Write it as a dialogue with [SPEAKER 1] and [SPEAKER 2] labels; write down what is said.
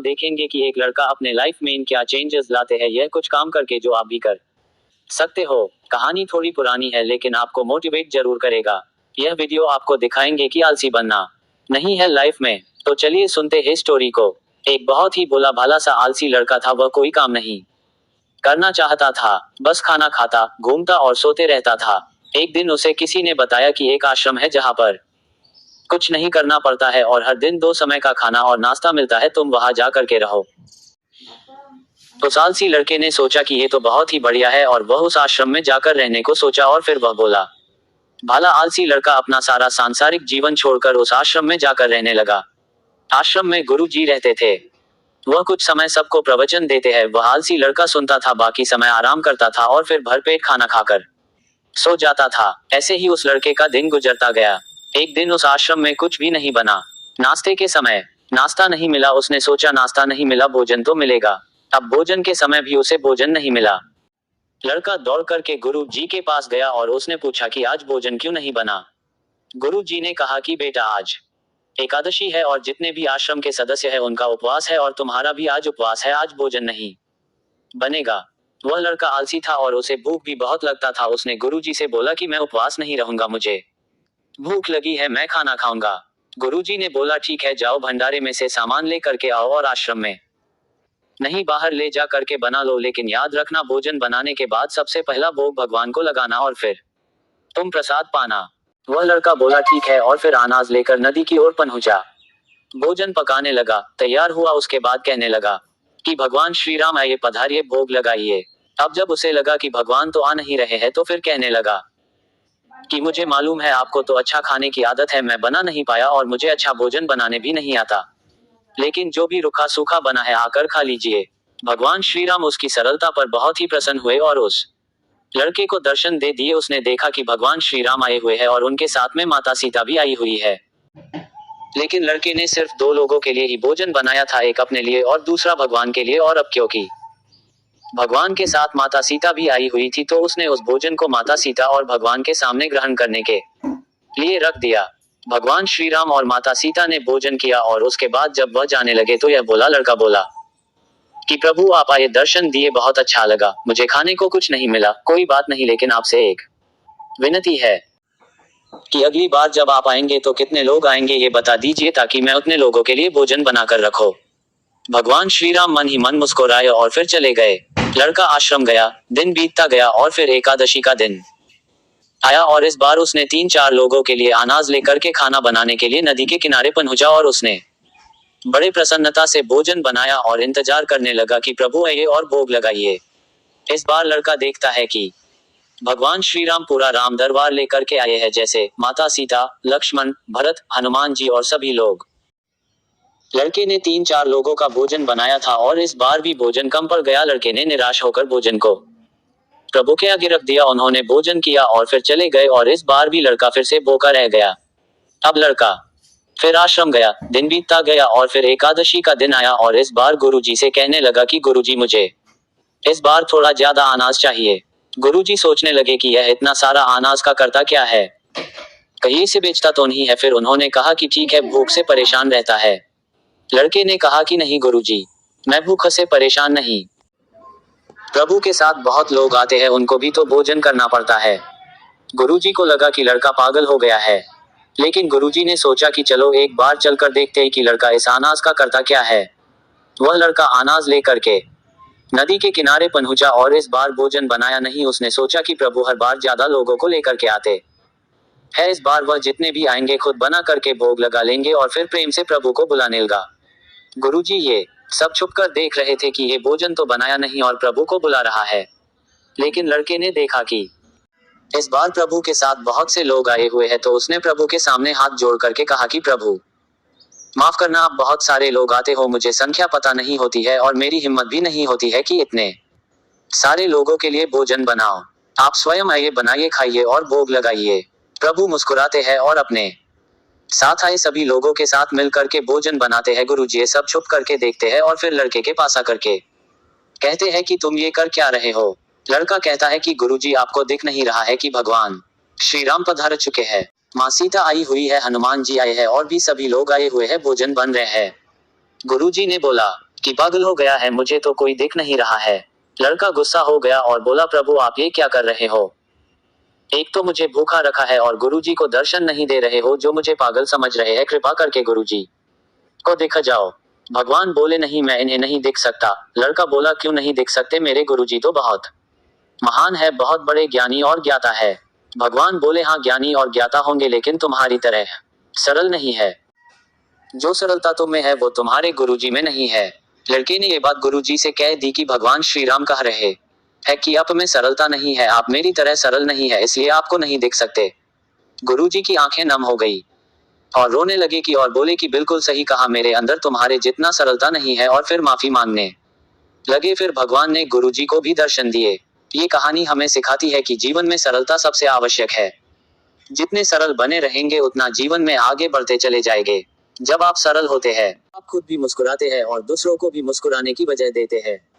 [SPEAKER 1] देखेंगे कि एक लड़का अपने लाइफ में इन क्या चेंजेस लाते हैं, यह कुछ काम करके जो आप भी कर सकते हो। कहानी थोड़ी पुरानी है लेकिन आपको मोटिवेट जरूर करेगा। यह वीडियो आपको दिखाएंगे कि आलसी बनना नहीं है लाइफ में। तो चलिए सुनते हैं स्टोरी को। एक बहुत ही भोला भाला सा आलसी लड़का था। वह कोई काम नहीं करना चाहता था, बस खाना खाता, घूमता और सोते रहता था। एक दिन उसे किसी ने बताया कि एक आश्रम है जहाँ पर कुछ नहीं करना पड़ता है और हर दिन 2 समय का खाना और नाश्ता मिलता है, तुम वहां जा करके रहो। तो आलसी लड़के ने सोचा कि ये तो बहुत ही बढ़िया है और वह उस आश्रम में जाकर रहने को सोचा और फिर वह बोला भाला आलसी लड़का अपना सारा सांसारिक जीवन छोड़कर उस आश्रम में जाकर रहने लगा। आश्रम में गुरु जी रहते थे। वह कुछ समय सबको प्रवचन देते हैं। वह आलसी लड़का सुनता था, बाकी समय आराम करता था और फिर भरपेट खाना खाकर सो जाता था। ऐसे ही उस लड़के का दिन गुजरता गया। एक दिन उस आश्रम में कुछ भी नहीं बना। नाश्ते के समय नाश्ता नहीं मिला। उसने सोचा नाश्ता नहीं मिला, भोजन तो मिलेगा। अब भोजन के समय भी उसे भोजन नहीं मिला। लड़का दौड़ करके गुरु जी के पास गया और उसने पूछा कि आज भोजन क्यों नहीं बना। गुरु जी ने कहा कि बेटा आज एकादशी है और जितने भी आश्रम के सदस्य हैं उनका उपवास है और तुम्हारा भी आज उपवास है, आज भोजन नहीं बनेगा। वह लड़का आलसी था और उसे भूख भी बहुत लगता था। उसने गुरुजी से बोला कि मैं उपवास नहीं रहूंगा, मुझे भूख लगी है, मैं खाना खाऊंगा। गुरुजी ने बोला ठीक है, जाओ भंडारे में से सामान ले करके आओ और आश्रम में नहीं बाहर ले जा करके बना लो, लेकिन याद रखना भोजन बनाने के बाद सबसे पहला भोग भगवान को लगाना और फिर तुम प्रसाद पाना। वह लड़का बोला ठीक है और फिर अनाज लेकर नदी की ओर पहुंचा। भोजन पकाने लगा, तैयार हुआ। उसके बाद कहने लगा कि भगवान श्री राम आइए, पधारिए, भोग लगाइए। अब जब उसे लगा कि भगवान तो आ नहीं रहे हैं तो फिर कहने लगा कि मुझे मालूम है आपको तो अच्छा खाने की आदत है, मैं बना नहीं पाया और मुझे अच्छा भोजन बनाने भी नहीं आता, लेकिन जो भी रूखा सूखा बना है आकर खा लीजिए। भगवान श्री राम उसकी सरलता पर बहुत ही प्रसन्न हुए और उस लड़के को दर्शन दे दिए। उसने देखा कि भगवान श्री राम आए हुए हैं और उनके साथ में माता सीता भी आई हुई है। लेकिन लड़के ने सिर्फ 2 लोगों के लिए ही भोजन बनाया था, एक अपने लिए और दूसरा भगवान के लिए। और अब क्योंकि भगवान के साथ माता सीता भी आई हुई थी तो उसने उस भोजन को माता सीता और भगवान के सामने ग्रहण करने के लिए रख दिया। भगवान श्री राम और माता सीता ने भोजन किया और उसके बाद जब वह जाने लगे तो यह बोला लड़का बोला कि प्रभु आप आए, दर्शन दिए, बहुत अच्छा लगा, मुझे खाने को कुछ नहीं मिला, कोई बात नहीं, लेकिन आपसे एक विनती है कि अगली बार जब आप आएंगे तो कितने लोग आएंगे ये बता दीजिए ताकि मैं उतने लोगों के लिए भोजन बनाकर रखो। भगवान श्री राम मन ही मन मुस्कुराए और फिर चले गए। लड़का आश्रम गया, दिन बीतता गया और फिर एकादशी का दिन आया और इस बार उसने 3-4 लोगों के लिए अनाज लेकर के खाना बनाने के लिए नदी के किनारे पहुंचा और उसने बड़े प्रसन्नता से भोजन बनाया और इंतजार करने लगा कि प्रभु आइए और भोग लगाइए। इस बार लड़का देखता है कि भगवान श्री राम पूरा राम दरबार लेकर के आए हैं, जैसे माता सीता, लक्ष्मण, भरत, हनुमान जी और सभी लोग। लड़के ने 3-4 लोगों का भोजन बनाया था और इस बार भी भोजन कम पड़ गया। लड़के ने निराश होकर भोजन को प्रभु के आगे रख दिया। उन्होंने भोजन किया और फिर चले गए और इस बार भी लड़का फिर से भूखा रह गया। अब लड़का फिर आश्रम गया, दिन बीतता गया और फिर एकादशी का दिन आया और इस बार गुरुजी से कहने लगा कि गुरुजी मुझे इस बार थोड़ा ज्यादा अनाज चाहिए। गुरुजी सोचने लगे कि यह इतना सारा अनाज का करता क्या है, कहीं से बेचता तो नहीं है। फिर उन्होंने कहा कि ठीक है, भूख से परेशान रहता है। लड़के ने कहा कि नहीं गुरुजी, मैं भूख से परेशान नहीं, प्रभु के साथ बहुत लोग आते हैं, उनको भी तो भोजन करना पड़ता है। गुरुजी को लगा कि लड़का पागल हो गया है, लेकिन गुरुजी ने सोचा कि चलो एक बार चलकर देखते हैं कि लड़का इस अनाज का करता क्या है। वह लड़का अनाज लेकर के नदी के किनारे पहुंचा और इस बार भोजन बनाया नहीं। उसने सोचा कि प्रभु हर बार ज्यादा लोगों को लेकर के आते है, इस बार वह जितने भी आएंगे खुद बना करके भोग लगा लेंगे और फिर प्रेम से प्रभु को बुलाने लगा। गुरुजी ये सब छुपकर देख रहे थे कि ये भोजन तो बनाया नहीं और प्रभु को बुला रहा है। लेकिन लड़के ने देखा कि इस बार प्रभु के साथ बहुत से लोग आए हुए हैं, तो उसने प्रभु के सामने हाथ जोड़ करके कहा कि प्रभु माफ करना, आप बहुत सारे लोग आते हो, मुझे संख्या पता नहीं होती है और मेरी हिम्मत भी नहीं होती है कि इतने सारे लोगों के लिए भोजन बनाओ। आप स्वयं आइए, बनाइए, खाइए और भोग लगाइए। प्रभु मुस्कुराते हैं और अपने साथ आए सभी लोगों के साथ मिल करके भोजन बनाते हैं। गुरुजी ये सब छुप करके देखते हैं और फिर लड़के के पास आकर के कहते हैं कि तुम ये कर क्या रहे हो। लड़का कहता है कि गुरुजी आपको दिख नहीं रहा है कि भगवान श्री राम पधार चुके हैं, माँ सीता आई हुई है, हनुमान जी आए हैं और भी सभी लोग आए हुए हैं, भोजन बन रहे हैं। गुरुजी ने बोला कि पागल हो गया है, मुझे तो कोई देख नहीं रहा है। लड़का गुस्सा हो गया और बोला, प्रभु आप ये क्या कर रहे हो? एक तो मुझे भूखा रखा है और गुरुजी को दर्शन नहीं दे रहे हो, जो मुझे पागल समझ रहे हैं। कृपा करके गुरुजी को देखा जाओ। भगवान बोले, नहीं मैं इन्हें नहीं देख सकता। लड़का बोला, क्यों नहीं देख सकते? मेरे गुरुजी तो बहुत महान है, बहुत बड़े ज्ञानी और ज्ञाता है। भगवान बोले, हाँ ज्ञानी और ज्ञाता होंगे, लेकिन तुम्हारी तरह सरल नहीं है। जो सरलता तुम में है वो तुम्हारे गुरुजी में नहीं है। लड़के ने ये बात गुरुजी से कह दी कि भगवान श्री राम कह रहे है कि आप में सरलता नहीं है, आप मेरी तरह सरल नहीं है, इसलिए आपको नहीं देख सकते। गुरुजी की आंखें नम हो गई और रोने लगे कि और बोले कि बिल्कुल सही कहा, मेरे अंदर तुम्हारे जितना सरलता नहीं है, और फिर माफी मांगने लगे। फिर भगवान ने गुरुजी को भी दर्शन दिए। ये कहानी हमें सिखाती है कि जीवन में सरलता सबसे आवश्यक है। जितने सरल बने रहेंगे उतना जीवन में आगे बढ़ते चले जाएंगे। जब आप सरल होते हैं, आप खुद भी मुस्कुराते हैं और दूसरों को भी मुस्कुराने की वजह देते हैं।